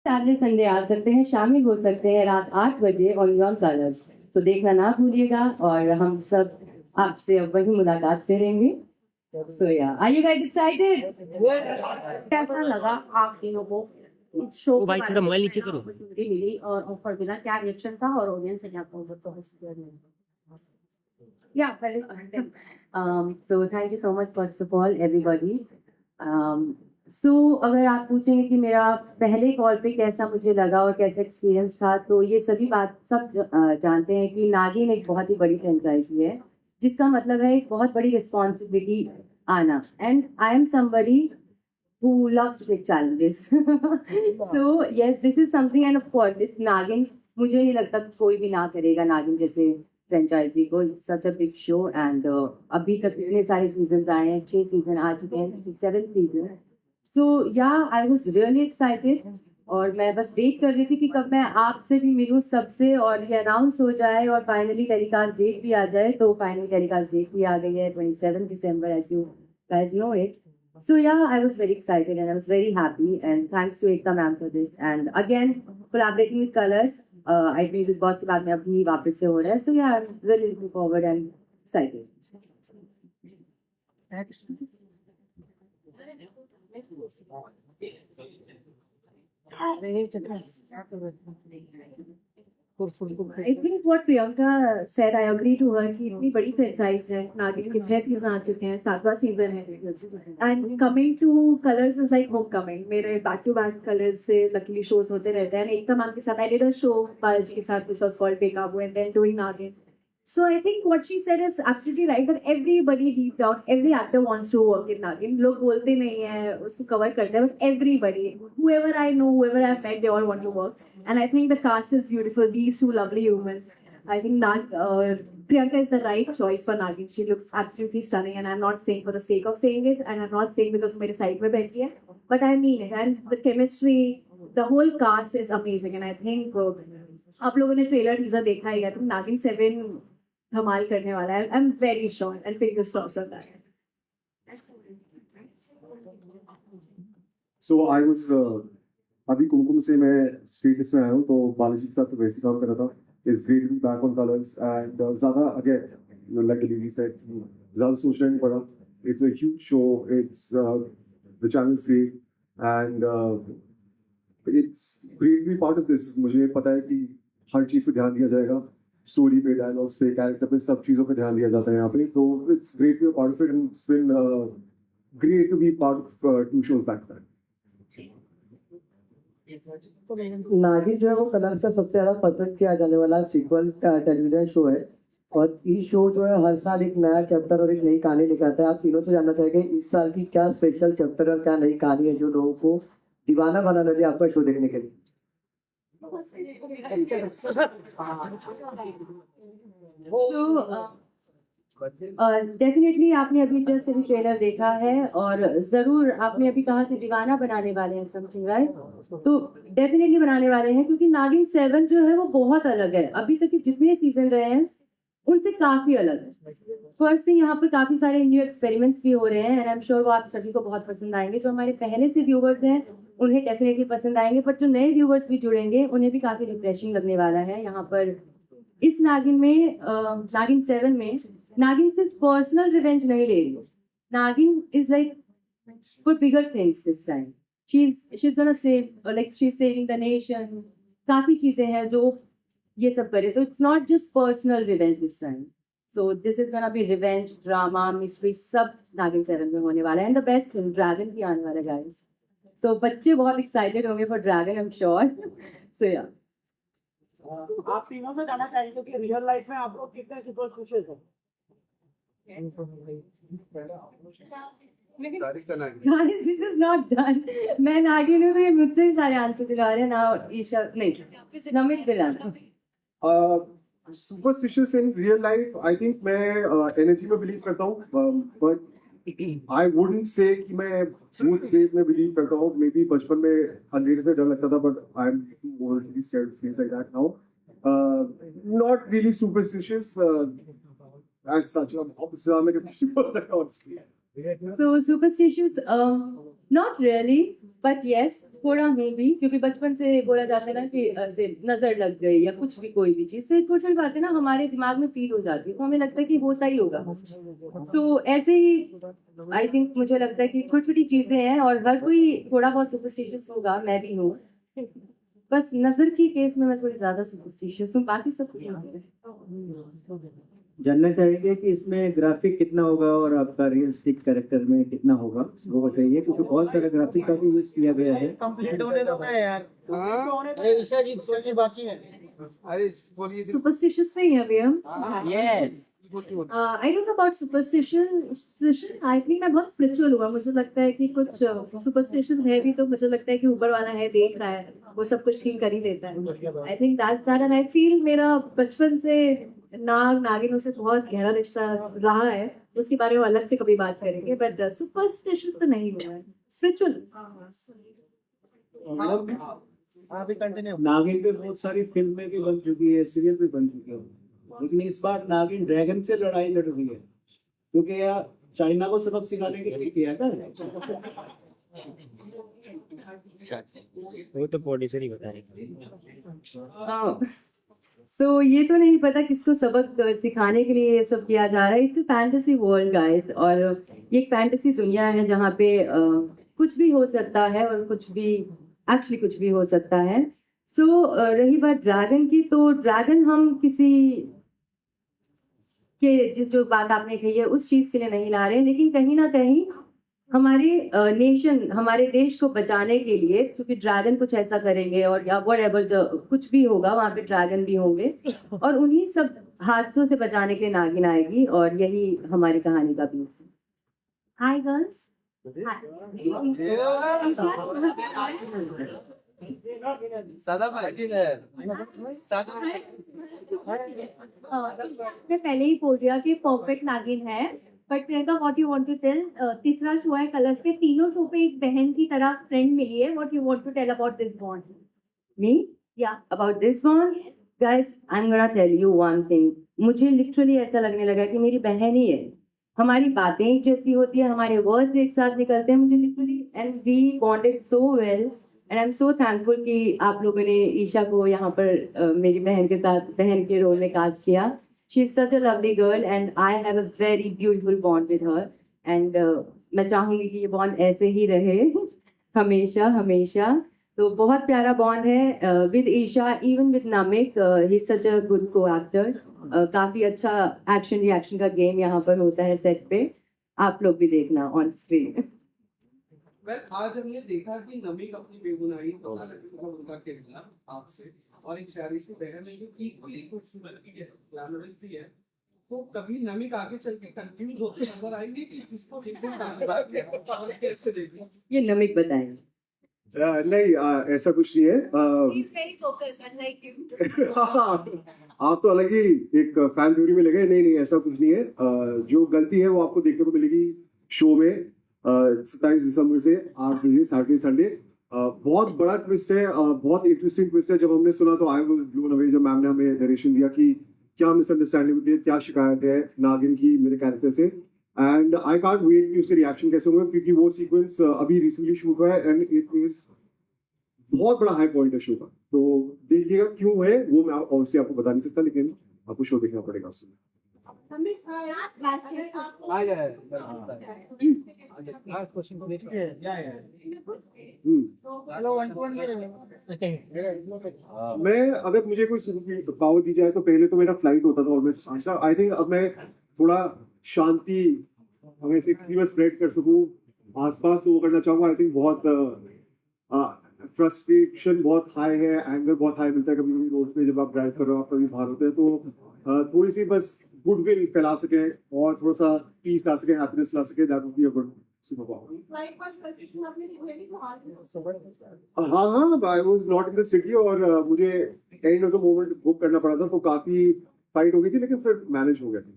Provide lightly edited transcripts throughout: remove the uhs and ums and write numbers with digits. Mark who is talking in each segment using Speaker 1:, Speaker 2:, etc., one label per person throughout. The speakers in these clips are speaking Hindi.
Speaker 1: सैटरडे संडे आ सकते हैं, शामिल हो सकते हैं रात 8 बजे ऑन कलर्स। तो देखना ना भूलिएगा और हम सब आपसे अब वही मुलाकात करेंगे। सो या आर यू गाइस एक्साइटेड?
Speaker 2: कैसा लगा आप तीनों को इस शो
Speaker 3: भाई थोड़ा मोबाइल नीचे करो।
Speaker 2: अपॉर्चुनिटी मिली और ऑफर मिला, क्या रिएक्शन था और ऑडियंस से क्या
Speaker 1: Yeah, so thank you so much first of all everybody. So अगर आप पूछेंगे कि मेरा पहले कॉल पे कैसा मुझे लगा और कैसा एक्सपीरियंस था, तो ये सभी बात सब जानते हैं कि नागिन एक बहुत ही बड़ी फ्रेंचाइजी है, जिसका मतलब है एक बहुत बड़ी रिस्पॉन्सिबिलिटी आना। And I am somebody who loves big challenges. So yes, this is something, and of course it's Nagin. मुझे नहीं लगता कि कोई भी ना करेगा नागिन जैसे फ्रेंचाइजी को। सच अ बिग शो एंड अभी तक इतने सारे सीजन आए हैं, 6 सीजन आ चुके हैं, 7 सीजन। सो या आई वाज रियली एक्साइटेड और मैं बस वेट कर रही थी कि कब मैं आपसे भी मिलूं सबसे और ये अनाउंस हो जाए और फाइनली टेलीकास्ट डेट भी आ जाए। तो फाइनली टेलीकास्ट डेट भी आ गई है 27 दिसंबर, as you guys know it. So yeah, I was very excited and I was very happy, and thanks to Ekta ma'am for this. And again, collaborating with Colors, I think with Boss बाद में अभी वापस से हो रहा है. So yeah, I'm really looking forward and excited. I think what Priyanka said, I agree to her कि इतनी बड़ी franchise है, नागिन के 6 सीजन आ चुके हैं, 7वां सीजन है, and coming to Colors is like homecoming. मेरे back to back Colors से luckily shows होते रहते हैं। एकता मैम के साथ I did a show Balaji के साथ which was called Pekabu, and then doing Nagin. So I think what she said is absolutely right, that everybody deep down, every actor wants to work in Nagin. लोग बोलते नहीं हैं, उसको cover करते हैं, but everybody, whoever I know, whoever I've met, they all want to work. And I think the cast is beautiful. These two lovely humans. I think Priyanka is the right choice for Nagin. She looks absolutely stunning, and I'm not saying for the sake of saying it, and I'm not saying because मेरे side में बैठी है, but I mean it. And the chemistry, the whole cast is amazing, and I think आप लोगों ने ट्रेलर टीजर देखा ही है, तो नागिन 7 धमाल करने वाला है. I'm very sure, and fingers crossed on that.
Speaker 4: So I was अभी कुमकुम से मैं स्टेटस में आया हूँ, तो बालाजी के साथ तो वैसे काम कर रहा था. It's great to be back on Colors and ज़्यादा again like Lily said, ज़्यादा सोचना नहीं पड़ा. It's a huge show. It's the channel's great and it's great to be part of this. मुझे पता है कि हर चीज़ पे ध्यान दिया जाएगा, स्टोरी पे, डायलॉग्स पे, कैरेक्टर पे, सब चीज़ों पे ध्यान दिया जाता है यहाँ पे. तो it's great to be a part of it, and it's been great to be part of 2 shows back then.
Speaker 5: नागिन जो है वो कलर्स का सबसे ज्यादा पसंद किया जाने वाला सीक्वल टेलीविजन शो है, और ये शो जो है हर साल एक नया चैप्टर और एक नई कहानी लेकर आता है. आप तीनों से जानना चाहेंगे इस साल की क्या स्पेशल चैप्टर और क्या नई कहानी है जो लोगों को दीवाना बनाने लगे आपका शो देखने के लिए.
Speaker 1: डेफिनेटली आपने अभी जस्ट अभी ट्रेलर देखा है और जरूर आपने अभी कहा कि दीवाना बनाने वाले हैं समथिंग, राइट? तो डेफिनेटली बनाने वाले हैं, क्योंकि नागिन 7 जो है वो बहुत अलग है. अभी तक के जितने सीजन रहे हैं उनसे काफी अलग है. फर्स्ट थिंग, यहाँ पर काफी सारे न्यू एक्सपेरिमेंट्स भी हो रहे हैं, एंड आई एम श्योर वो आप सभी को बहुत पसंद आएंगे. जो हमारे पहले से व्यूवर्स हैं उन्हें डेफिनेटली पसंद आएंगे, पर जो नए व्यूवर्स भी जुड़ेंगे उन्हें भी काफी रिफ्रेशिंग लगने वाला है. यहाँ पर इस नागिन में नागिन 7 में नागिन सिर्फ पर्सनल रिवेंज नहीं ले रही. नागिन is like for bigger things this time. she's gonna save, like she's saving the nation. काफी चीजें हैं जो ये सब करे, तो it's not just personal revenge this time. So this is gonna be revenge, drama, mystery, सब नागिन 7 में होने वाला है. And the best film dragon भी आने वाला है गाइस. सो बच्चे बहुत एक्साइटेड होंगे for dragon, I am sure. So या
Speaker 2: आप तीनों से जानना चाहेंगे कि रियल लाइफ में आप लोग कितने सुपरस्टिशियस हैं.
Speaker 1: Guys, this is not done. मैं नागिन हूँ, ये मुझसे सारे आंसर दिला रहे हैं ना. ईशा नहीं, नमित दिला.
Speaker 4: Superstitious in real life, I think मैं energy में believe करता हूँ, but I wouldn't say कि मैं भूत प्रेत में believe करता हूँ. Maybe बचपन में अंधेरे से डर लगता था, but I'm more scared of things like that now. Not really superstitious as such. I'm honestly.
Speaker 1: So superstitious. Not really, but yes थोड़ा हूँ भी, क्योंकि बचपन से बोला जाता है ना कि ऐसे नजर लग गई या कुछ भी, कोई भी चीज से छोटी छोटी बातें ना हमारे दिमाग में फीड हो जाती है, तो हमें लगता है कि होता ही होगा। सो ऐसे ही आई थिंक मुझे लगता है कि छोटी छोटी चीजें हैं और हर कोई थोड़ा बहुत सुपरस्टिशियस होगा, मैं भी हूँ। बस नजर के केस में मैं थोड़ी ज्यादा सुपरस्टिशियस हूँ, बाकी सब ठीक है।
Speaker 5: जानना चाहेंगे कि इसमें ग्राफिक कितना होगा और आपका रियलिस्टिक कैरेक्टर में कितना होगा, वो बताइए, क्योंकि बहुत सारा ग्राफिक का भी यूज किया गया है।
Speaker 2: कंप्लीट होने दो ना यार। होने दो, ईशा जी सोची बाकी है।
Speaker 1: सुपरस्टिशियस नहीं है अभी हम।
Speaker 2: Yes.
Speaker 1: I don't know about superstition. I think मैं बहुत स्पिरिचुअल हुआ, मुझे लगता है कि कुछ सुपरस्टिशन है भी, तो मुझे लगता है कि ऊपर वाला है, देख रहा है, वो सब कुछ ठीक कर ही देता है। I think that's that, and I feel मेरा बचपन से नाग नागिनों से बहुत गहरा रिश्ता रहा है, उसके बारे में अलग से कभी बात करेंगे, बट सुपरस्टिशन तो नहीं हुआ है, स्पिरिचुअल।
Speaker 2: आप भी कंटिन्यू।
Speaker 3: नागिन पे बहुत सारी फिल्में भी बन चुकी है, सीरियल भी बन चुके हैं, लेकिन इस बार नागिन ड्रैगन से लड़ाई लड़ रही है, क्योंकि यार चाइना को सबक सिखाने के लिए किया था।
Speaker 2: वो तो पॉडी से नहीं बताएंगे।
Speaker 1: सो ये तो नहीं पता किसको सबक सिखाने के लिए ये सब किया जा रहा है। इट्स फैंटेसी वर्ल्ड गाइस, और ये एक फैंटेसी दुनिया है जहाँ पे कुछ भी हो सकता है और कुछ भी, एक्चुअली कुछ भी हो सकता है। सो रही बात ड्रैगन की, तो ड्रैगन हम किसी के, जिस जो बात आपने कही है उस चीज के लिए नहीं ला रहे, लेकिन कहीं ना कहीं हमारे नेशन, हमारे देश को बचाने के लिए, क्योंकि ड्रैगन कुछ ऐसा करेंगे और या व्हाटएवर जो कुछ भी होगा वहां पे ड्रैगन भी होंगे, और उन्हीं सब हादसों से बचाने के लिए नागिन आएगी, और यही हमारी कहानी का बीज। Hi girls.
Speaker 6: मैं पहले ही बोल दिया कि परफेक्ट नागिन है, but Priyanka what you want to tell, तीसरा शो है कलर्स पे, तीनों शो पे एक बहन की तरह फ्रेंड मिली है, what you want to tell about this bond?
Speaker 1: Me
Speaker 6: या
Speaker 1: about this one, guys I am gonna tell you one thing, मुझे लिटरली ऐसा लगने लगा कि मेरी बहन ही है। हमारी बातें एक जैसी होती है, हमारे वर्ड्स एक साथ निकलते हैं, मुझे literally, and we bonded so well, and I am so thankful कि आप लोगों ने ईशा को यहाँ पर मेरी बहन के साथ बहन के रोल में कास्ट किया। She is such a lovely girl and I have a very beautiful bond with her, and मैं चाहूंगी कि ये बॉन्ड ऐसे ही रहे हमेशा हमेशा। तो बहुत प्यारा बॉन्ड है with Isha, even with Namik, he such a good co actor. काफी अच्छा एक्शन रिएक्शन का गेम यहाँ पर होता है सेट पे, आप लोग भी देखना ऑन स्क्रीन।
Speaker 7: वेल आज हमने देखा कि नमिक अपनी बेगुनाही बता रही है उनका किरदार आपसे, और एक प्यारी सी बहन है जो इक्वली खूबसूरत भी है, ग्लैमरस भी है, तो कभी नमिक आगे चल के कंफ्यूज होते नजर आएंगे कि किसको कैसे देखें?
Speaker 1: ये नमिक बताएंगे।
Speaker 4: नहीं ऐसा कुछ नहीं है।
Speaker 6: He's very focused, unlike you.
Speaker 4: आप तो अलग ही एक फैन थ्योरी में लगे। नहीं नहीं ऐसा कुछ नहीं है। जो गलती है वो आपको देखने को मिलेगी शो में 27 दिसंबर से 8 बजे सैटरडे संडे। बहुत बड़ा ट्विस्ट है, बहुत इंटरेस्टिंग ट्विस्ट है। जब हमने सुना तो आई वाज ब्लोन अवे, जब मैम ने हमें नरेशन दिया कि क्या मिसअंडरस्टैंडिंग होती है, क्या शिकायत है नागिन की मेरे कैरेक्टर से, एंड आई कांट वेट कि उसके रिएक्शन कैसे होंगे, क्योंकि वो सीक्वेंस अभी रिसेंटली शूट हुआ है एंड इट इज बहुत बड़ा हाई पॉइंट है शो का। तो देखिएगा क्यों है वो मैं ऑब्वियसली आपको बता नहीं सकता, लेकिन आपको शो देखना पड़ेगा उसमें।
Speaker 2: लास्ट क्वेश्चन को देखिए।
Speaker 7: हेलो 1 to 1
Speaker 4: मैं अगर मुझे कोई पावर दी जाए तो पहले तो मेरा फ्लाइट होता था ऑलमोस्ट। आई थिंक अब मैं थोड़ा शांति हमें से किसी में स्प्रेड कर सकूं आसपास, तो वो करना चाहूंगा। आई थिंक बहुत फ्रस्ट्रेशन बहुत हाई है, एंगर बहुत हाई मिलता है कभी कभी रोड पे जब आप ड्राइव कर रहे हो, आप कभी बाहर होते हैं, तो थोड़ी सी बस गुडविल फैला सके और थोड़ा सा पीस ला सके, हैप्पीनेस ला सके, that would be a good super power. हाँ हाँ, I was not in the city और मुझे end of the moment book करना पड़ा था, तो काफी फाइट हो गई थी, लेकिन फिर मैनेज हो गया था।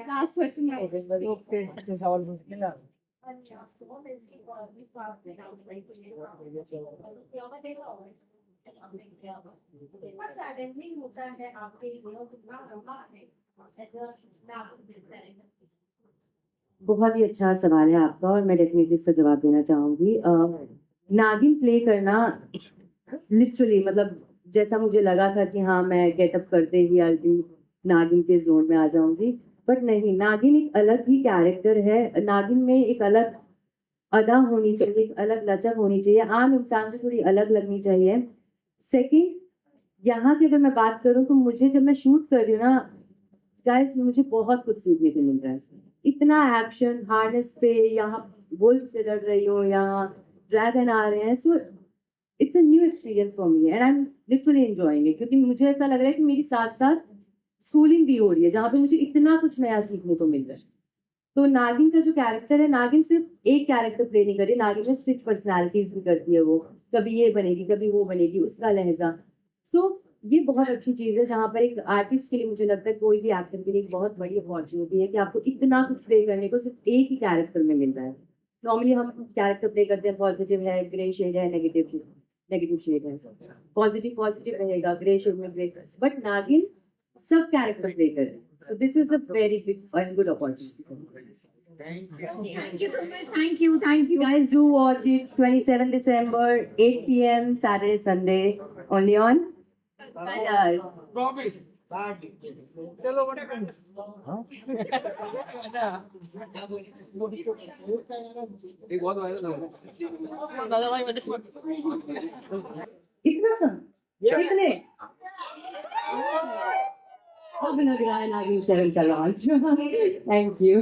Speaker 6: लास्ट क्वेश्चन
Speaker 2: अच्छा सवाल पूछते ना।
Speaker 6: चैलेंजिंग होता है आपके लिए, कितना लंबा है
Speaker 1: बहुत ही अच्छा सवाल है आपका और मैं डेफिनेटली इसका जवाब देना चाहूंगी। नागिन प्ले करना लिटरली मतलब जैसा मुझे लगा था कि हाँ मैं गेटअप करते ही अल्टी नागिन के जोन में आ जाऊंगी, बट नहीं, नागिन एक अलग ही कैरेक्टर है। नागिन में एक अलग अदा होनी चाहिए, एक अलग लचक होनी चाहिए, आम इंसान से थोड़ी अलग लगनी चाहिए। सेकंड, यहाँ की अगर मैं बात करूँ तो मुझे जब मैं शूट कर रही हूँ ना गाइस, मुझे बहुत कुछ सीखने को मिल रहा है। इतना एक्शन हार्नेस पे, यहाँ वुल्फ से लड़ रही हूँ, यहाँ ड्रैगन आ रहे हैं, so it's a new experience for me and I am literally enjoying it, क्योंकि मुझे ऐसा लग रहा है कि मेरी साथ साथ स्कूलिंग भी हो रही है जहाँ पे मुझे इतना कुछ नया सीखने को मिल रहा है। तो नागिन का जो कैरेक्टर है, नागिन सिर्फ एक कैरेक्टर प्ले नहीं कर रही, नागिन में स्विच पर्सनालिटीज भी करती है वो, कभी ये बनेगी कभी वो बनेगी, उसका लहजा। सो ये बहुत अच्छी चीज है जहाँ पर एक आर्टिस्ट के लिए मुझे लगता है कोई भी एक्टर के लिए एक बहुत बड़ी अपॉर्चुनिटी है कि आपको इतना कुछ प्ले करने को सिर्फ एक ही कैरेक्टर में मिल रहा है। नॉर्मली हम कैरेक्टर प्ले करते हैं, पॉजिटिव है, ग्रे शेड है, नेगेटिव शेड है, पॉजिटिव रहेगा, ग्रे शेड में ग्रे, बट नागिन सब कैरेक्टर प्ले कर रहे हैं। So this is a very big and good opportunity.
Speaker 6: Thank you so much. Thank you.
Speaker 1: Guys, do watch it 27 December, 8 p.m. Saturday, Sunday, only on Colors.
Speaker 7: एक बहुत वायरल है
Speaker 1: इतना सा इतने अब लग रहा है नागिन 7 का लॉन्च। Thank you.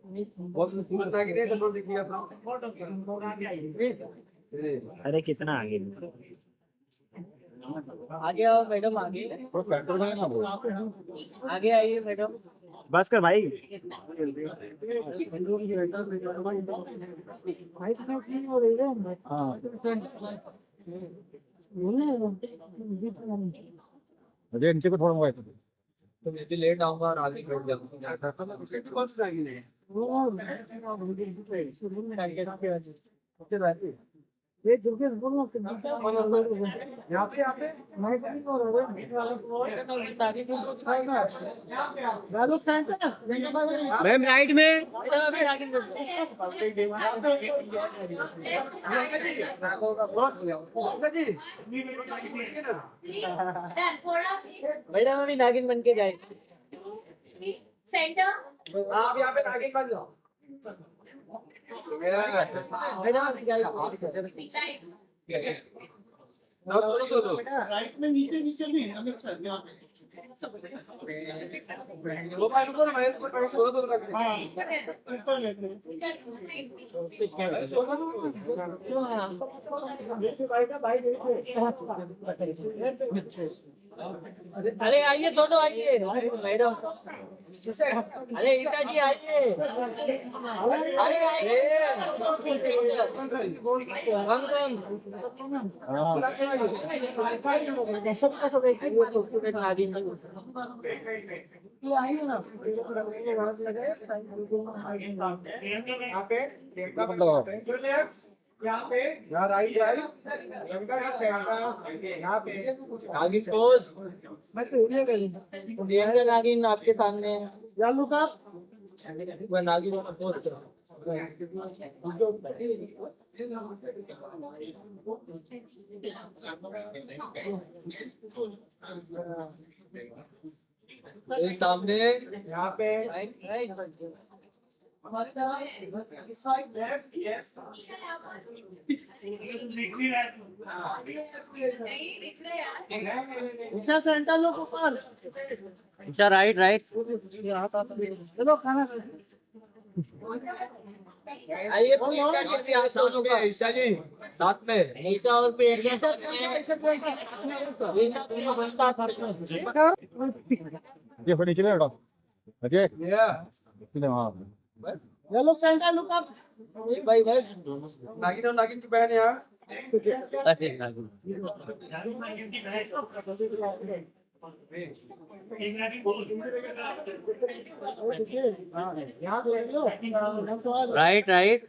Speaker 7: बहुत सुंदरता की दे कंट्रोल देखिए अपना
Speaker 2: अरे कितना आगे
Speaker 8: आगे आओ मैडम, आगे आगे आइए मैडम।
Speaker 2: बस कर भाई।
Speaker 3: अजय नीचे को थोड़ा मोबाइल
Speaker 7: तो मैं भी लेट आऊंगा और आगे बैठ जाऊंगा कौन सा आगे नहीं यहाँ पे
Speaker 8: मैम राइट में मैडम अभी नागिन बन के जाए।
Speaker 6: Center.
Speaker 7: आप यहाँ पे नागिन बन जाओ
Speaker 8: मैडम अभी
Speaker 2: राइट में नीचे नीचे नहीं अमित सर यहाँ पे
Speaker 8: अरे आइए दोनों आइए मैडम। अरे ईटा जी आइए, अरे आइए
Speaker 7: यहाँ पे यहाँ राइट राइट यहाँ पे
Speaker 8: नागिन पोज। नागिन आपके सामने है।
Speaker 2: या लुक अप
Speaker 8: वह नागिन वाला पोज करो। सामने
Speaker 7: यहाँ पे
Speaker 8: राइट राइट
Speaker 2: सेंटर लोग ऊपर
Speaker 8: ईशा राइट राइट।
Speaker 2: चलो खाना
Speaker 8: आइए साथ में ईशा जी, साथ में ईशा और पेट
Speaker 3: ये नीचे ले हटो अजय हाँ
Speaker 2: ये लोग सेंटर लुक अप
Speaker 8: भाई भाई
Speaker 7: नागिन और नागिन की बहन यहाँ
Speaker 2: यहाँ देख लो
Speaker 8: राइट राइट।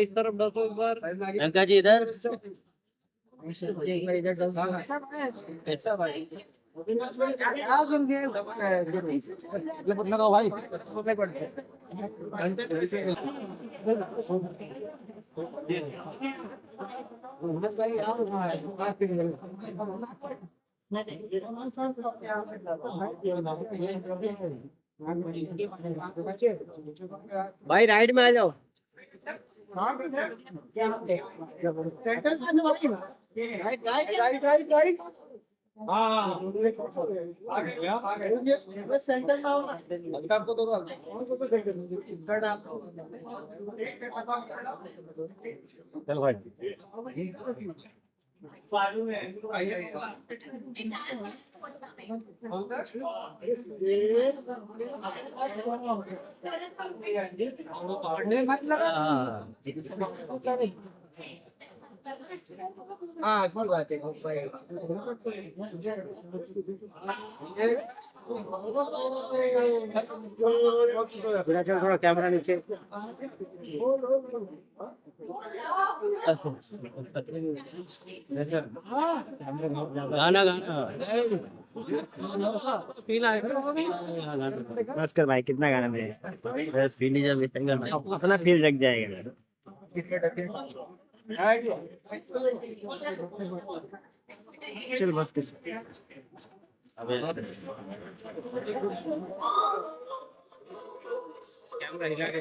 Speaker 8: इस तरफ 10 एक बार। लंका जी इधर ऐसा भाई भाई राइड में आ जाओ चल भाई हाँ अच्छी बात है थोड़ा कैमरा नीचे गाना बस कर भाई कितना गाना मेरे फील जब अपना फील जग जाएगा चल बस किस कैमरा हिला के